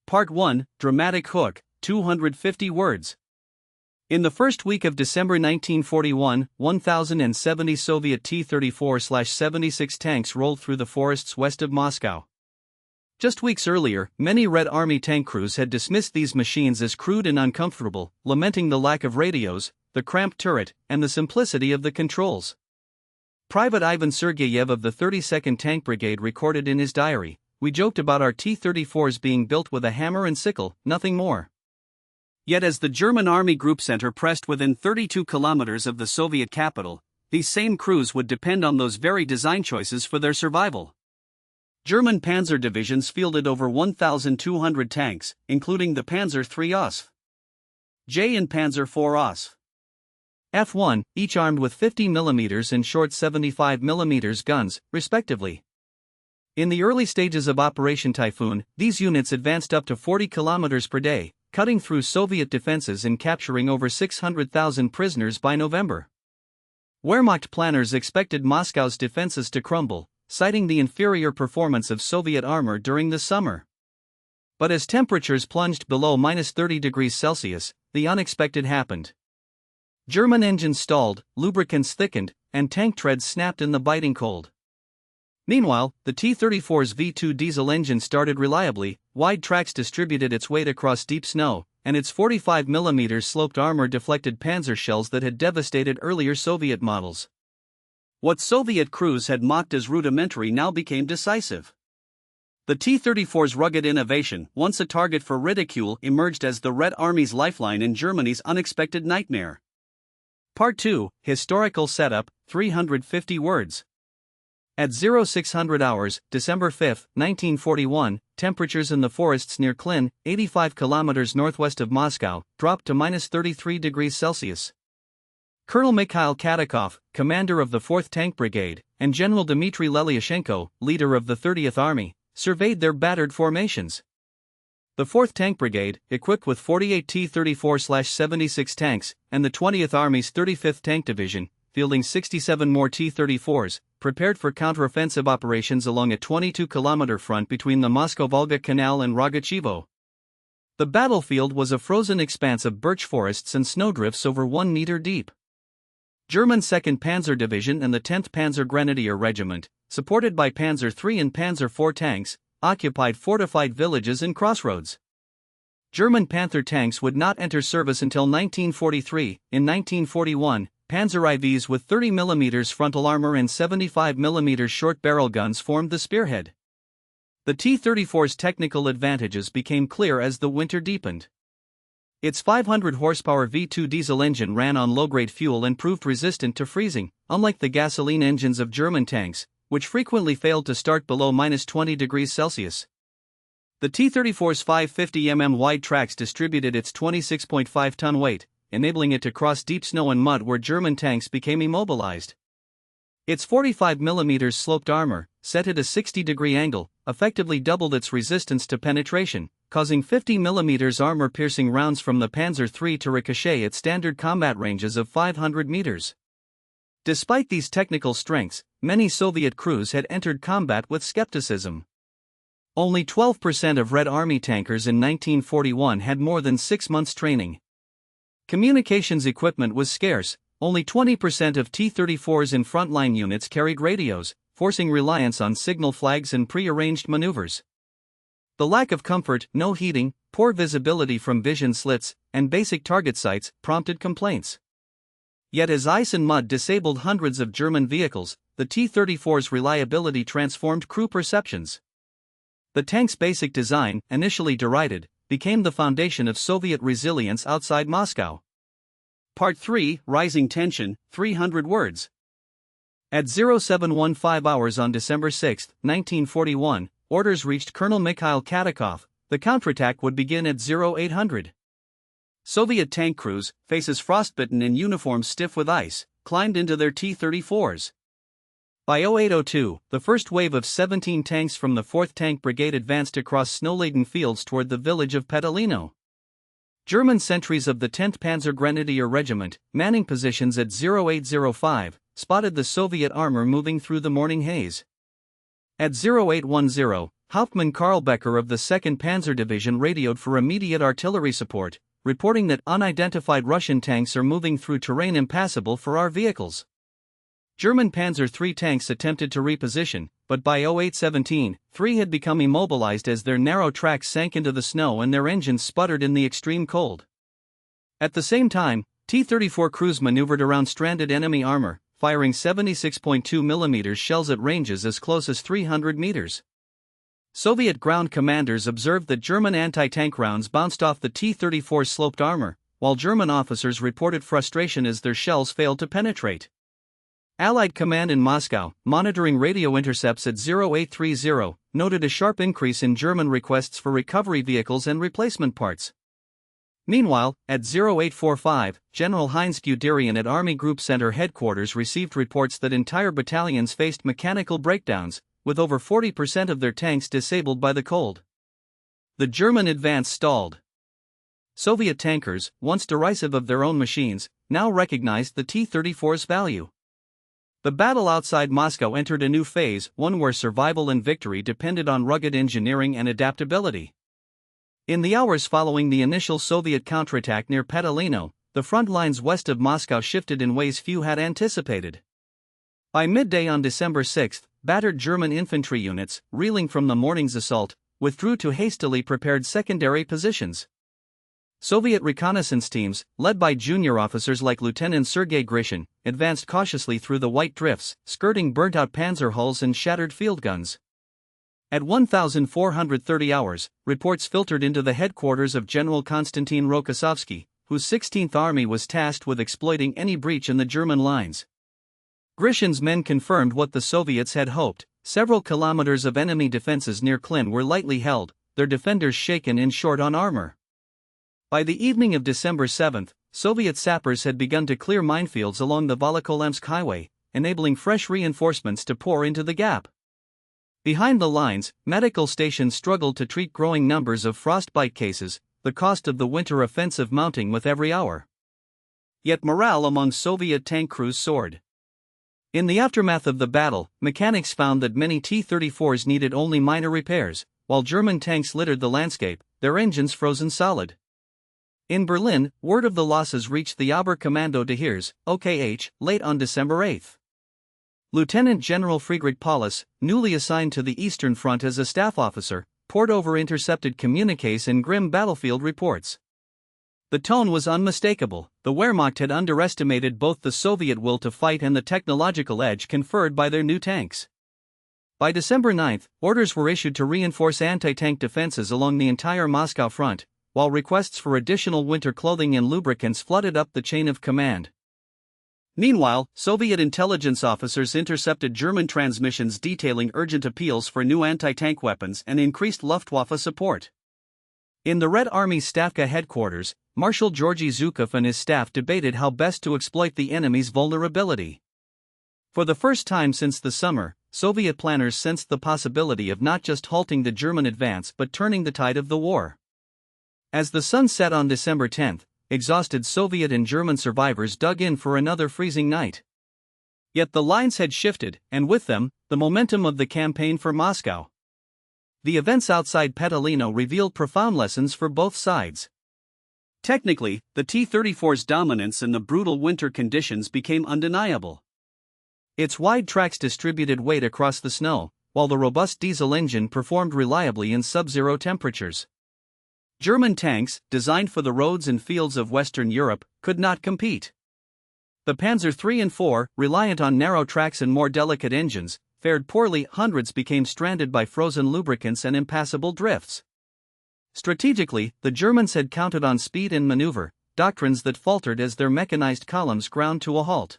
Part 1, Dramatic Hook, 250 words. In the first week of December 1941, 1,070 Soviet T-34/76 tanks rolled through the forests west of Moscow. Just weeks earlier, many Red Army tank crews had dismissed these machines as crude and uncomfortable, lamenting the lack of radios, the cramped turret, and the simplicity of the controls. Private Ivan Sergeyev of the 32nd Tank Brigade recorded in his diary, "We joked about our T-34s being built with a hammer and sickle, nothing more." Yet as the German Army Group Center pressed within 32 kilometers of the Soviet capital, these same crews would depend on those very design choices for their survival. German panzer divisions fielded over 1,200 tanks, including the Panzer III Ausf. J and Panzer IV Ausf. F1, each armed with 50 mm and short 75 mm guns, respectively. In the early stages of Operation Typhoon, these units advanced up to 40 km per day, cutting through Soviet defenses and capturing over 600,000 prisoners by November. Wehrmacht planners expected Moscow's defenses to crumble, citing the inferior performance of Soviet armor during the summer. But as temperatures plunged below -30 degrees Celsius, the unexpected happened. German engines stalled, lubricants thickened, and tank treads snapped in the biting cold. Meanwhile, the T-34's V2 diesel engine started reliably, wide tracks distributed its weight across deep snow, and its 45 mm sloped armor deflected panzer shells that had devastated earlier Soviet models. What Soviet crews had mocked as rudimentary now became decisive. The T-34's rugged innovation, once a target for ridicule, emerged as the Red Army's lifeline in Germany's unexpected nightmare. Part 2, Historical Setup, 350 words. At 0600 hours, December 5, 1941, temperatures in the forests near Klin, 85 kilometers northwest of Moscow, dropped to -33 degrees Celsius. Colonel Mikhail Katakov, commander of the 4th Tank Brigade, and General Dmitry Lelyashenko, leader of the 30th Army, surveyed their battered formations. The 4th Tank Brigade, equipped with 48 T-34/76 tanks, and the 20th Army's 35th Tank Division, fielding 67 more T-34s, prepared for counteroffensive operations along a 22-kilometer front between the Moscow-Volga Canal and Rogachevo. The battlefield was a frozen expanse of birch forests and snowdrifts over 1 meter deep. German 2nd Panzer Division and the 10th Panzer Grenadier Regiment, supported by Panzer III and Panzer IV tanks, occupied fortified villages and crossroads. German Panther tanks would not enter service until 1943. In 1941, Panzer IVs with 30 mm frontal armor and 75 mm short barrel guns formed the spearhead. The T-34's technical advantages became clear as the winter deepened. Its 500 horsepower V2 diesel engine ran on low-grade fuel and proved resistant to freezing, unlike the gasoline engines of German tanks, which frequently failed to start below -20 degrees Celsius. The T-34's 550 mm wide tracks distributed its 26.5-ton weight, enabling it to cross deep snow and mud where German tanks became immobilized. Its 45 mm sloped armor, set at a 60-degree angle, effectively doubled its resistance to penetration, causing 50 mm armor-piercing rounds from the Panzer III to ricochet at standard combat ranges of 500 meters. Despite these technical strengths, many Soviet crews had entered combat with skepticism. Only 12% of Red Army tankers in 1941 had more than 6 months training. Communications equipment was scarce, only 20% of T-34s in frontline units carried radios, forcing reliance on signal flags and pre-arranged maneuvers. The lack of comfort, no heating, poor visibility from vision slits, and basic target sights prompted complaints. Yet as ice and mud disabled hundreds of German vehicles, the T-34's reliability transformed crew perceptions. The tank's basic design, initially derided, became the foundation of Soviet resilience outside Moscow. Part 3, Rising Tension, 300 words. At 0715 hours on December 6, 1941, orders reached Colonel Mikhail Katakov. The counterattack would begin at 0800. Soviet tank crews, faces frostbitten and uniforms stiff with ice, climbed into their T-34s. By 0802, the first wave of 17 tanks from the 4th Tank Brigade advanced across snow-laden fields toward the village of Petalino. German sentries of the 10th Panzer Grenadier Regiment, manning positions at 0805, spotted the Soviet armor moving through the morning haze. At 0810, Hauptmann Karl Becker of the 2nd Panzer Division radioed for immediate artillery support, reporting that unidentified Russian tanks are moving through terrain impassable for our vehicles. German Panzer III tanks attempted to reposition, but by 0817, 3 had become immobilized as their narrow tracks sank into the snow and their engines sputtered in the extreme cold. At the same time, T-34 crews maneuvered around stranded enemy armor, firing 76.2 mm shells at ranges as close as 300 meters. Soviet ground commanders observed that German anti-tank rounds bounced off the T-34's sloped armor, while German officers reported frustration as their shells failed to penetrate. Allied command in Moscow, monitoring radio intercepts at 0830, noted a sharp increase in German requests for recovery vehicles and replacement parts. Meanwhile, at 0845, General Heinz Guderian at Army Group Center headquarters received reports that entire battalions faced mechanical breakdowns, with over 40% of their tanks disabled by the cold. The German advance stalled. Soviet tankers, once derisive of their own machines, now recognized the T-34's value. The battle outside Moscow entered a new phase, one where survival and victory depended on rugged engineering and adaptability. In the hours following the initial Soviet counterattack near Petalino, the front lines west of Moscow shifted in ways few had anticipated. By midday on December 6, battered German infantry units, reeling from the morning's assault, withdrew to hastily prepared secondary positions. Soviet reconnaissance teams, led by junior officers like Lieutenant Sergei Grishin, advanced cautiously through the white drifts, skirting burnt-out panzer hulls and shattered field guns. At 1430 hours, reports filtered into the headquarters of General Konstantin Rokossovsky, whose 16th Army was tasked with exploiting any breach in the German lines. Grishin's men confirmed what the Soviets had hoped: several kilometers of enemy defenses near Klin were lightly held, their defenders shaken and short on armor. By the evening of December 7, Soviet sappers had begun to clear minefields along the Volokholemsk highway, enabling fresh reinforcements to pour into the gap. Behind the lines, medical stations struggled to treat growing numbers of frostbite cases, the cost of the winter offensive mounting with every hour. Yet morale among Soviet tank crews soared. In the aftermath of the battle, mechanics found that many T-34s needed only minor repairs, while German tanks littered the landscape, their engines frozen solid. In Berlin, word of the losses reached the Oberkommando des Heers, OKH, late on December 8. Lieutenant General Friedrich Paulus, newly assigned to the Eastern Front as a staff officer, pored over intercepted communiques and grim battlefield reports. The tone was unmistakable: the Wehrmacht had underestimated both the Soviet will to fight and the technological edge conferred by their new tanks. By December 9, orders were issued to reinforce anti-tank defenses along the entire Moscow front, while requests for additional winter clothing and lubricants flooded up the chain of command. Meanwhile, Soviet intelligence officers intercepted German transmissions detailing urgent appeals for new anti-tank weapons and increased Luftwaffe support. In the Red Army's Stavka headquarters, Marshal Georgy Zhukov and his staff debated how best to exploit the enemy's vulnerability. For the first time since the summer, Soviet planners sensed the possibility of not just halting the German advance but turning the tide of the war. As the sun set on December 10, exhausted Soviet and German survivors dug in for another freezing night. Yet the lines had shifted, and with them, the momentum of the campaign for Moscow. The events outside Petalino revealed profound lessons for both sides. Technically, the T-34's dominance in the brutal winter conditions became undeniable. Its wide tracks distributed weight across the snow, while the robust diesel engine performed reliably in sub-zero temperatures. German tanks, designed for the roads and fields of Western Europe, could not compete. The Panzer III and IV, reliant on narrow tracks and more delicate engines, fared poorly. Hundreds became stranded by frozen lubricants and impassable drifts. Strategically, the Germans had counted on speed and maneuver, doctrines that faltered as their mechanized columns ground to a halt.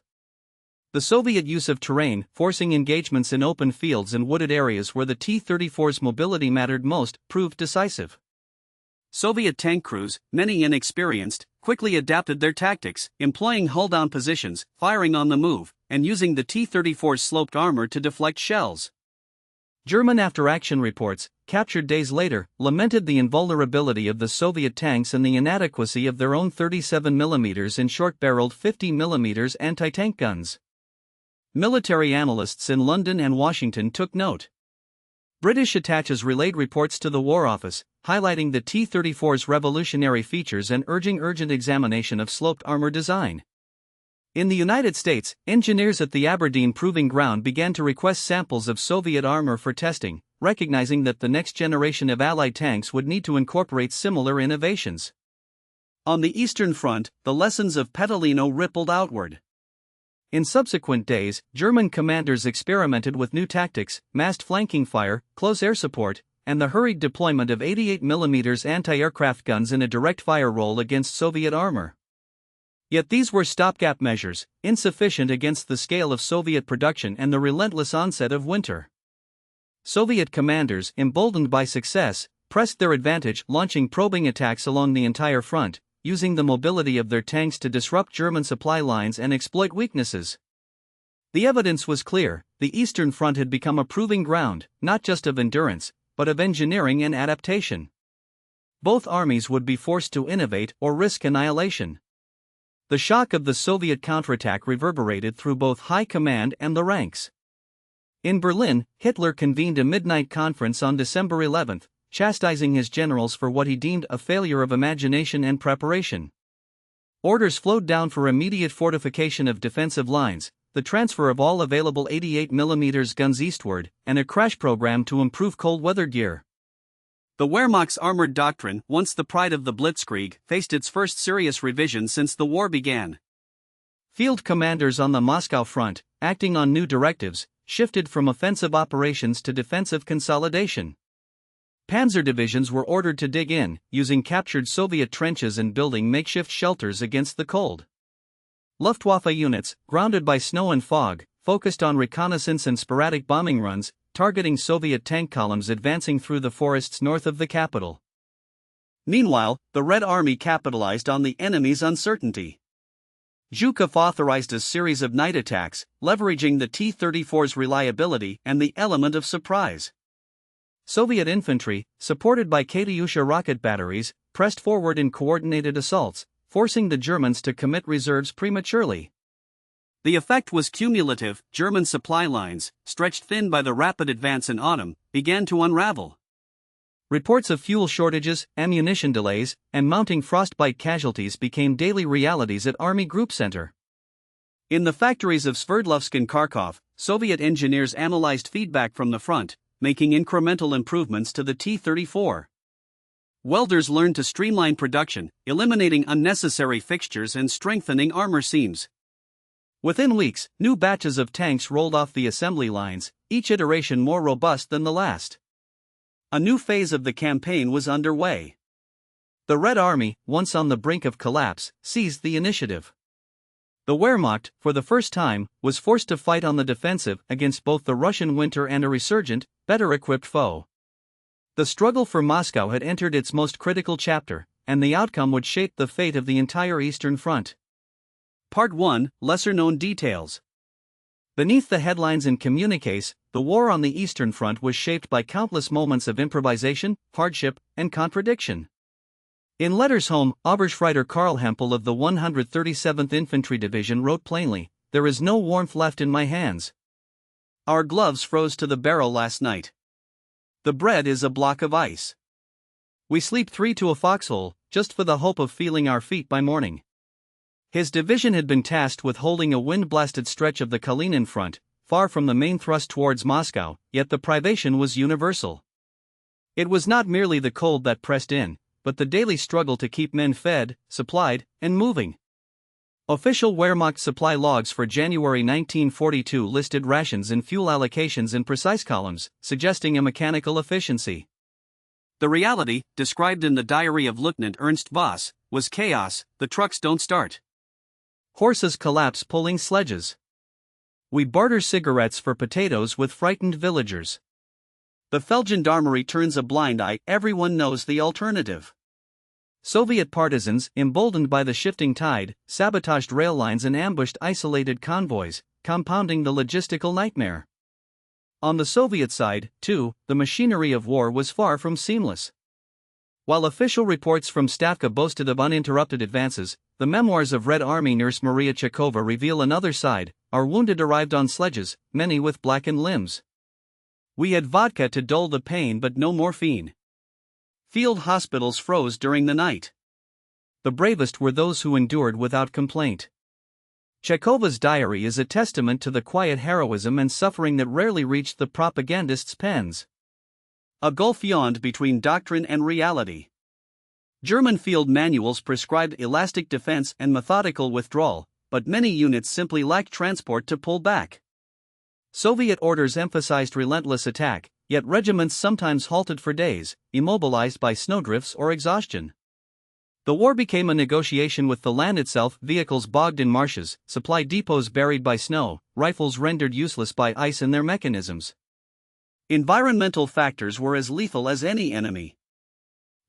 The Soviet use of terrain, forcing engagements in open fields and wooded areas where the T-34's mobility mattered most, proved decisive. Soviet tank crews, many inexperienced, quickly adapted their tactics, employing hull-down positions, firing on the move, and using the T-34's sloped armor to deflect shells. German after-action reports, captured days later, lamented the invulnerability of the Soviet tanks and the inadequacy of their own 37mm and short-barreled 50mm anti-tank guns. Military analysts in London and Washington took note. British attaches relayed reports to the War Office, highlighting the T-34's revolutionary features and urging urgent examination of sloped armor design. In the United States, engineers at the Aberdeen Proving Ground began to request samples of Soviet armor for testing, recognizing that the next generation of Allied tanks would need to incorporate similar innovations. On the Eastern Front, the lessons of Petalino rippled outward. In subsequent days, German commanders experimented with new tactics, massed flanking fire, close air support, and the hurried deployment of 88mm anti-aircraft guns in a direct fire role against Soviet armor. Yet these were stopgap measures, insufficient against the scale of Soviet production and the relentless onset of winter. Soviet commanders, emboldened by success, pressed their advantage, launching probing attacks along the entire front, using the mobility of their tanks to disrupt German supply lines and exploit weaknesses. The evidence was clear: the Eastern Front had become a proving ground, not just of endurance, but of engineering and adaptation. Both armies would be forced to innovate or risk annihilation. The shock of the Soviet counterattack reverberated through both high command and the ranks. In Berlin, Hitler convened a midnight conference on December 11, chastising his generals for what he deemed a failure of imagination and preparation. Orders flowed down for immediate fortification of defensive lines, the transfer of all available 88mm guns eastward, and a crash program to improve cold weather gear. The Wehrmacht's armored doctrine, once the pride of the Blitzkrieg, faced its first serious revision since the war began. Field commanders on the Moscow front, acting on new directives, shifted from offensive operations to defensive consolidation. Panzer divisions were ordered to dig in, using captured Soviet trenches and building makeshift shelters against the cold. Luftwaffe units, grounded by snow and fog, focused on reconnaissance and sporadic bombing runs, targeting Soviet tank columns advancing through the forests north of the capital. Meanwhile, the Red Army capitalized on the enemy's uncertainty. Zhukov authorized a series of night attacks, leveraging the T-34's reliability and the element of surprise. Soviet infantry, supported by Katyusha rocket batteries, pressed forward in coordinated assaults, forcing the Germans to commit reserves prematurely. The effect was cumulative. German supply lines, stretched thin by the rapid advance in autumn, began to unravel. Reports of fuel shortages, ammunition delays, and mounting frostbite casualties became daily realities at Army Group Center. In the factories of Sverdlovsk and Kharkov, Soviet engineers analyzed feedback from the front, making incremental improvements to the T-34. Welders learned to streamline production, eliminating unnecessary fixtures and strengthening armor seams. Within weeks, new batches of tanks rolled off the assembly lines, each iteration more robust than the last. A new phase of the campaign was underway. The Red Army, once on the brink of collapse, seized the initiative. The Wehrmacht, for the first time, was forced to fight on the defensive against both the Russian winter and a resurgent, better-equipped foe. The struggle for Moscow had entered its most critical chapter, and the outcome would shape the fate of the entire Eastern Front. Part 1: Lesser-known details. Beneath the headlines and communiques, the war on the Eastern Front was shaped by countless moments of improvisation, hardship, and contradiction. In letters home, Oberschreiter Karl Hempel of the 137th Infantry Division wrote plainly, "There is no warmth left in my hands. Our gloves froze to the barrel last night. The bread is a block of ice. We sleep 3 to a foxhole, just for the hope of feeling our feet by morning." His division had been tasked with holding a wind-blasted stretch of the Kalinin front, far from the main thrust towards Moscow, yet the privation was universal. It was not merely the cold that pressed in, but the daily struggle to keep men fed, supplied, and moving. Official Wehrmacht supply logs for January 1942 listed rations and fuel allocations in precise columns, suggesting a mechanical efficiency. The reality, described in the diary of Lieutenant Ernst Voss, was chaos. The trucks don't start. Horses collapse pulling sledges. We barter cigarettes for potatoes with frightened villagers. The Feldgendarmerie turns a blind eye. Everyone knows the alternative. Soviet partisans, emboldened by the shifting tide, sabotaged rail lines and ambushed isolated convoys, compounding the logistical nightmare. On the Soviet side, too, the machinery of war was far from seamless. While official reports from Stavka boasted of uninterrupted advances, the memoirs of Red Army nurse Maria Chekova reveal another side. Our wounded arrived on sledges, many with blackened limbs. We had vodka to dull the pain but no morphine. Field hospitals froze during the night. The bravest were those who endured without complaint. Chekhov's diary is a testament to the quiet heroism and suffering that rarely reached the propagandists' pens. A gulf yawned between doctrine and reality. German field manuals prescribed elastic defense and methodical withdrawal, but many units simply lacked transport to pull back. Soviet orders emphasized relentless attack, yet regiments sometimes halted for days, immobilized by snowdrifts or exhaustion. The war became a negotiation with the land itself, vehicles bogged in marshes, supply depots buried by snow, rifles rendered useless by ice in their mechanisms. Environmental factors were as lethal as any enemy.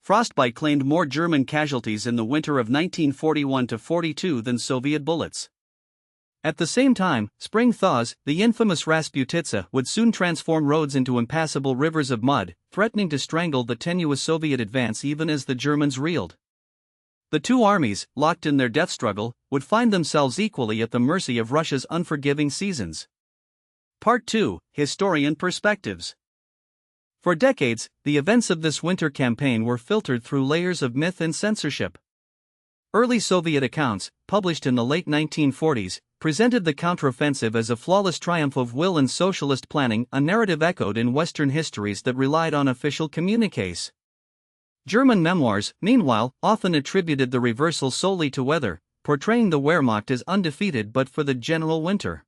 Frostbite claimed more German casualties in the winter of 1941-42 than Soviet bullets. At the same time, spring thaws, the infamous Rasputitsa, would soon transform roads into impassable rivers of mud, threatening to strangle the tenuous Soviet advance even as the Germans reeled. The two armies, locked in their death struggle, would find themselves equally at the mercy of Russia's unforgiving seasons. Part 2: Historian Perspectives. For decades, the events of this winter campaign were filtered through layers of myth and censorship. Early Soviet accounts, published in the late 1940s, presented the counteroffensive as a flawless triumph of will and socialist planning, a narrative echoed in Western histories that relied on official communiques. German memoirs, meanwhile, often attributed the reversal solely to weather, portraying the Wehrmacht as undefeated but for the general winter.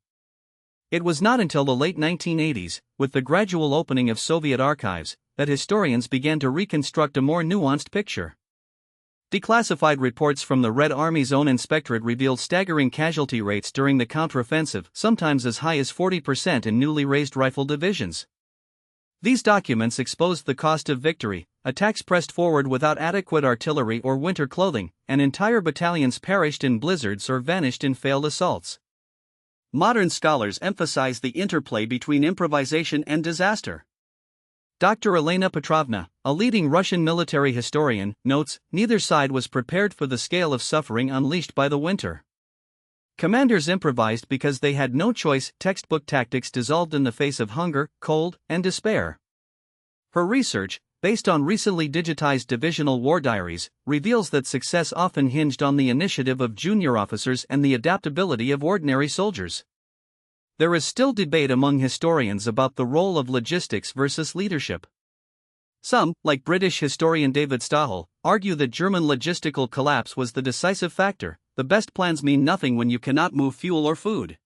It was not until the late 1980s, with the gradual opening of Soviet archives, that historians began to reconstruct a more nuanced picture. Declassified reports from the Red Army's own inspectorate revealed staggering casualty rates during the counteroffensive, sometimes as high as 40% in newly raised rifle divisions. These documents exposed the cost of victory: attacks pressed forward without adequate artillery or winter clothing, and entire battalions perished in blizzards or vanished in failed assaults. Modern scholars emphasize the interplay between improvisation and disaster. Dr. Elena Petrovna, a leading Russian military historian, notes, neither side was prepared for the scale of suffering unleashed by the winter. Commanders improvised because they had no choice. Textbook tactics dissolved in the face of hunger, cold, and despair. Her research, based on recently digitized divisional war diaries, reveals that success often hinged on the initiative of junior officers and the adaptability of ordinary soldiers. There is still debate among historians about the role of logistics versus leadership. Some, like British historian David Stahel, argue that German logistical collapse was the decisive factor. The best plans mean nothing when you cannot move fuel or food.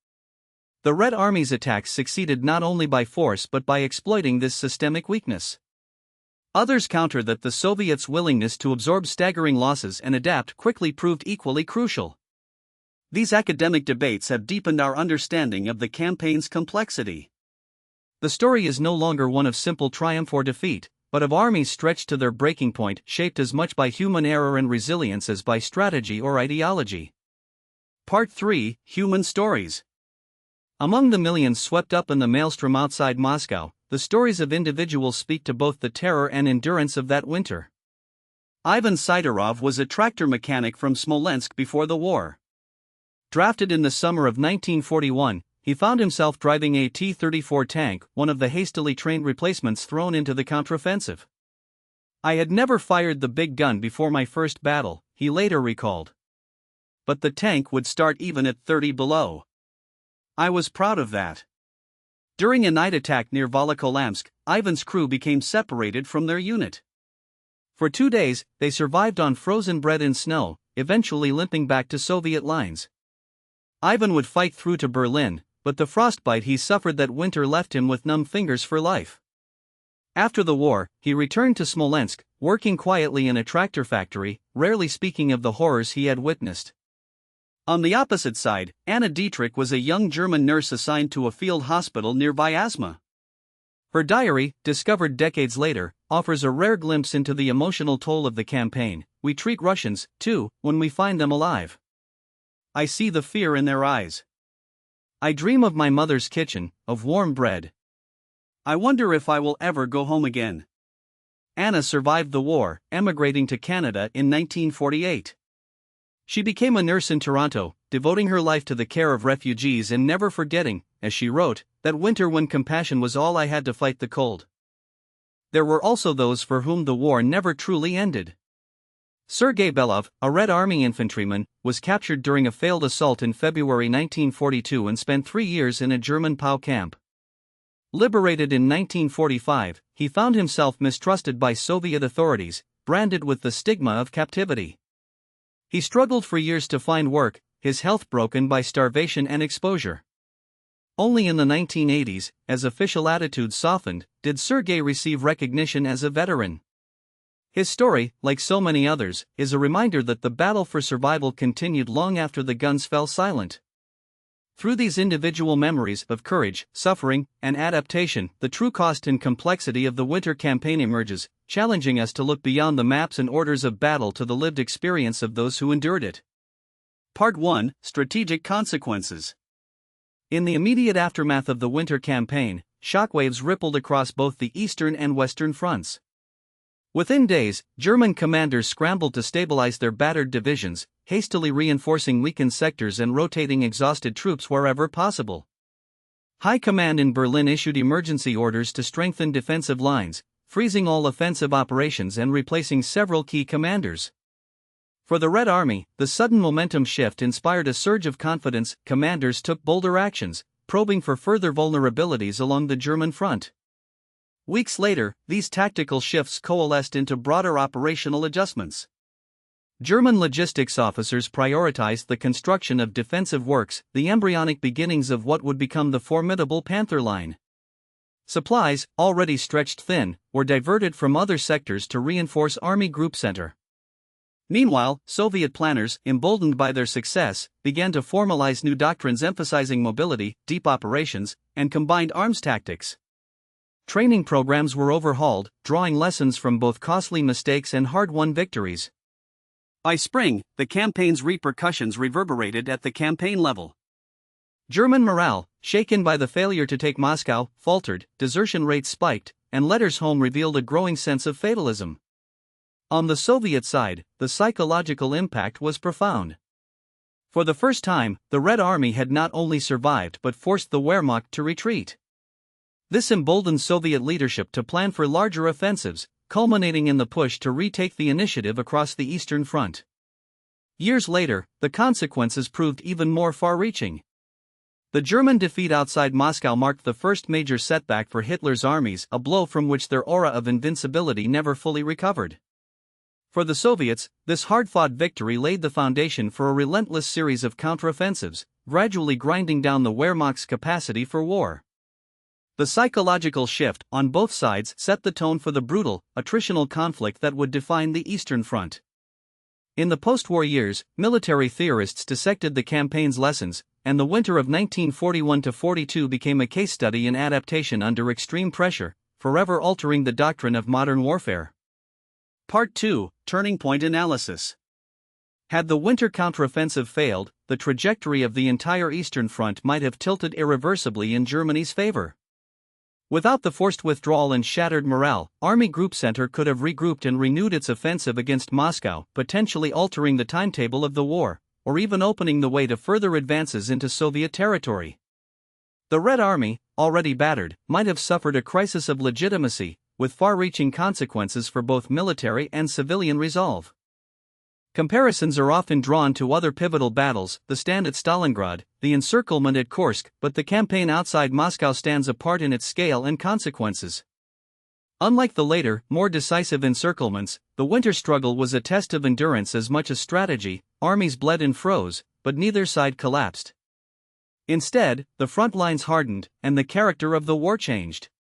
The Red Army's attacks succeeded not only by force but by exploiting this systemic weakness. Others counter that the Soviets' willingness to absorb staggering losses and adapt quickly proved equally crucial. These academic debates have deepened our understanding of the campaign's complexity. The story is no longer one of simple triumph or defeat, but of armies stretched to their breaking point, shaped as much by human error and resilience as by strategy or ideology. Part 3: Human Stories. Among the millions swept up in the maelstrom outside Moscow, the stories of individuals speak to both the terror and endurance of that winter. Ivan Sidorov was a tractor mechanic from Smolensk before the war. Drafted in the summer of 1941, he found himself driving a T-34 tank, one of the hastily trained replacements thrown into the counteroffensive. "I had never fired the big gun before my first battle," he later recalled. "But the tank would start even at 30 below. I was proud of that." During a night attack near Volokholamsk, Ivan's crew became separated from their unit. For 2 days, they survived on frozen bread and snow, eventually limping back to Soviet lines. Ivan would fight through to Berlin, but the frostbite he suffered that winter left him with numb fingers for life. After the war, he returned to Smolensk, working quietly in a tractor factory, rarely speaking of the horrors he had witnessed. On the opposite side, Anna Dietrich was a young German nurse assigned to a field hospital near Vyazma. Her diary, discovered decades later, offers a rare glimpse into the emotional toll of the campaign. "We treat Russians, too, when we find them alive. I see the fear in their eyes. I dream of my mother's kitchen, of warm bread. I wonder if I will ever go home again." Anna survived the war, emigrating to Canada in 1948. She became a nurse in Toronto, devoting her life to the care of refugees and never forgetting, as she wrote, that winter when compassion was all I had to fight the cold. There were also those for whom the war never truly ended. Sergei Belov, a Red Army infantryman, was captured during a failed assault in February 1942 and spent 3 years in a German POW camp. Liberated in 1945, he found himself mistrusted by Soviet authorities, branded with the stigma of captivity. He struggled for years to find work, his health broken by starvation and exposure. Only in the 1980s, as official attitudes softened, did Sergei receive recognition as a veteran. His story, like so many others, is a reminder that the battle for survival continued long after the guns fell silent. Through these individual memories of courage, suffering, and adaptation, the true cost and complexity of the winter campaign emerges, challenging us to look beyond the maps and orders of battle to the lived experience of those who endured it. Part 1: Strategic Consequences. In the immediate aftermath of the winter campaign, shockwaves rippled across both the eastern and western fronts. Within days, German commanders scrambled to stabilize their battered divisions, hastily reinforcing weakened sectors and rotating exhausted troops wherever possible. High command in Berlin issued emergency orders to strengthen defensive lines, freezing all offensive operations and replacing several key commanders. For the Red Army, the sudden momentum shift inspired a surge of confidence. Commanders took bolder actions, probing for further vulnerabilities along the German front. Weeks later, these tactical shifts coalesced into broader operational adjustments. German logistics officers prioritized the construction of defensive works, the embryonic beginnings of what would become the formidable Panther Line. Supplies, already stretched thin, were diverted from other sectors to reinforce Army Group Center. Meanwhile, Soviet planners, emboldened by their success, began to formalize new doctrines emphasizing mobility, deep operations, and combined arms tactics. Training programs were overhauled, drawing lessons from both costly mistakes and hard-won victories. By spring, the campaign's repercussions reverberated at the campaign level. German morale, shaken by the failure to take Moscow, faltered, desertion rates spiked, and letters home revealed a growing sense of fatalism. On the Soviet side, the psychological impact was profound. For the first time, the Red Army had not only survived but forced the Wehrmacht to retreat. This emboldened Soviet leadership to plan for larger offensives, culminating in the push to retake the initiative across the Eastern Front. Years later, the consequences proved even more far-reaching. The German defeat outside Moscow marked the first major setback for Hitler's armies, a blow from which their aura of invincibility never fully recovered. For the Soviets, this hard-fought victory laid the foundation for a relentless series of counteroffensives, gradually grinding down the Wehrmacht's capacity for war. The psychological shift on both sides set the tone for the brutal, attritional conflict that would define the Eastern Front. In the post-war years, military theorists dissected the campaign's lessons, and the winter of 1941-42 became a case study in adaptation under extreme pressure, forever altering the doctrine of modern warfare. Part 2: Turning Point Analysis. Had the winter counteroffensive failed, the trajectory of the entire Eastern Front might have tilted irreversibly in Germany's favor. Without the forced withdrawal and shattered morale, Army Group Center could have regrouped and renewed its offensive against Moscow, potentially altering the timetable of the war, or even opening the way to further advances into Soviet territory. The Red Army, already battered, might have suffered a crisis of legitimacy, with far-reaching consequences for both military and civilian resolve. Comparisons are often drawn to other pivotal battles, the stand at Stalingrad, the encirclement at Kursk, but the campaign outside Moscow stands apart in its scale and consequences. Unlike the later, more decisive encirclements, the winter struggle was a test of endurance as much as strategy. Armies bled and froze, but neither side collapsed. Instead, the front lines hardened, and the character of the war changed.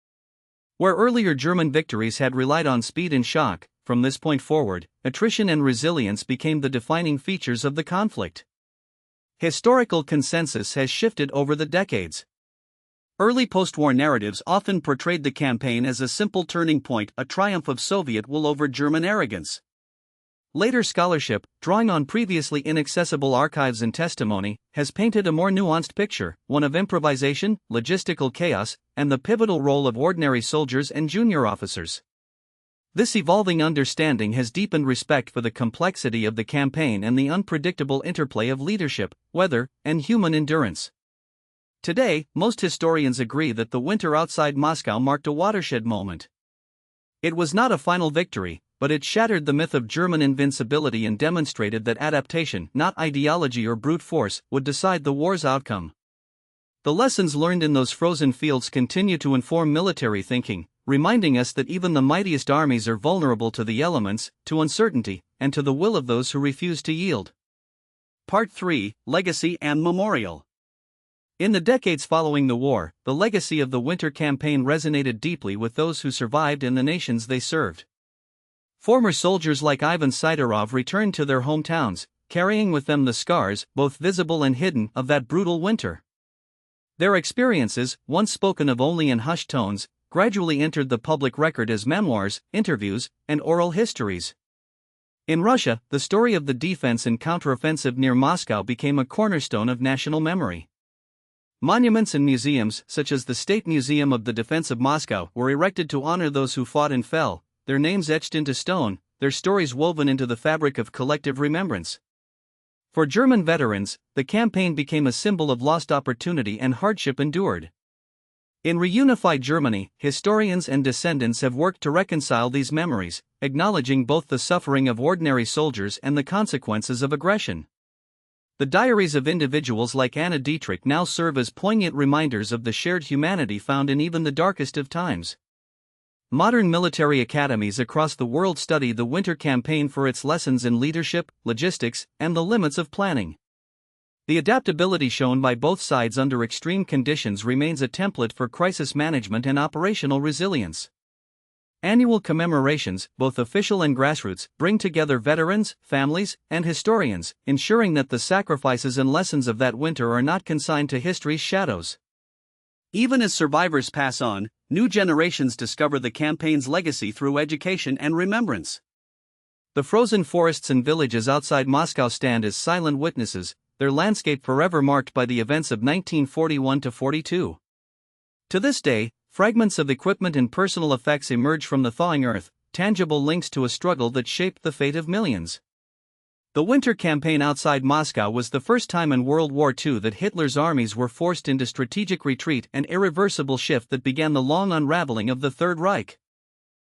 Where earlier German victories had relied on speed and shock, from this point forward, attrition and resilience became the defining features of the conflict. Historical consensus has shifted over the decades. Early post-war narratives often portrayed the campaign as a simple turning point, a triumph of Soviet will over German arrogance. Later scholarship, drawing on previously inaccessible archives and testimony, has painted a more nuanced picture, one of improvisation, logistical chaos, and the pivotal role of ordinary soldiers and junior officers. This evolving understanding has deepened respect for the complexity of the campaign and the unpredictable interplay of leadership, weather, and human endurance. Today, most historians agree that the winter outside Moscow marked a watershed moment. It was not a final victory, but it shattered the myth of German invincibility and demonstrated that adaptation, not ideology or brute force, would decide the war's outcome. The lessons learned in those frozen fields continue to inform military thinking, reminding us that even the mightiest armies are vulnerable to the elements, to uncertainty, and to the will of those who refuse to yield. Part 3: Legacy and Memorial. In the decades following the war, the legacy of the Winter Campaign resonated deeply with those who survived and the nations they served. Former soldiers like Ivan Sidorov returned to their hometowns, carrying with them the scars, both visible and hidden, of that brutal winter. Their experiences, once spoken of only in hushed tones, gradually entered the public record as memoirs, interviews, and oral histories. In Russia, the story of the defense and counteroffensive near Moscow became a cornerstone of national memory. Monuments and museums, such as the State Museum of the Defense of Moscow, were erected to honor those who fought and fell, their names etched into stone, their stories woven into the fabric of collective remembrance. For German veterans, the campaign became a symbol of lost opportunity and hardship endured. In reunified Germany, historians and descendants have worked to reconcile these memories, acknowledging both the suffering of ordinary soldiers and the consequences of aggression. The diaries of individuals like Anna Dietrich now serve as poignant reminders of the shared humanity found in even the darkest of times. Modern military academies across the world study the Winter Campaign for its lessons in leadership, logistics, and the limits of planning. The adaptability shown by both sides under extreme conditions remains a template for crisis management and operational resilience. Annual commemorations, both official and grassroots, bring together veterans, families, and historians, ensuring that the sacrifices and lessons of that winter are not consigned to history's shadows. Even as survivors pass on, new generations discover the campaign's legacy through education and remembrance. The frozen forests and villages outside Moscow stand as silent witnesses, their landscape forever marked by the events of 1941-42. To this day, fragments of equipment and personal effects emerge from the thawing earth, tangible links to a struggle that shaped the fate of millions. The Winter Campaign outside Moscow was the first time in World War II that Hitler's armies were forced into strategic retreat, an irreversible shift that began the long unraveling of the Third Reich.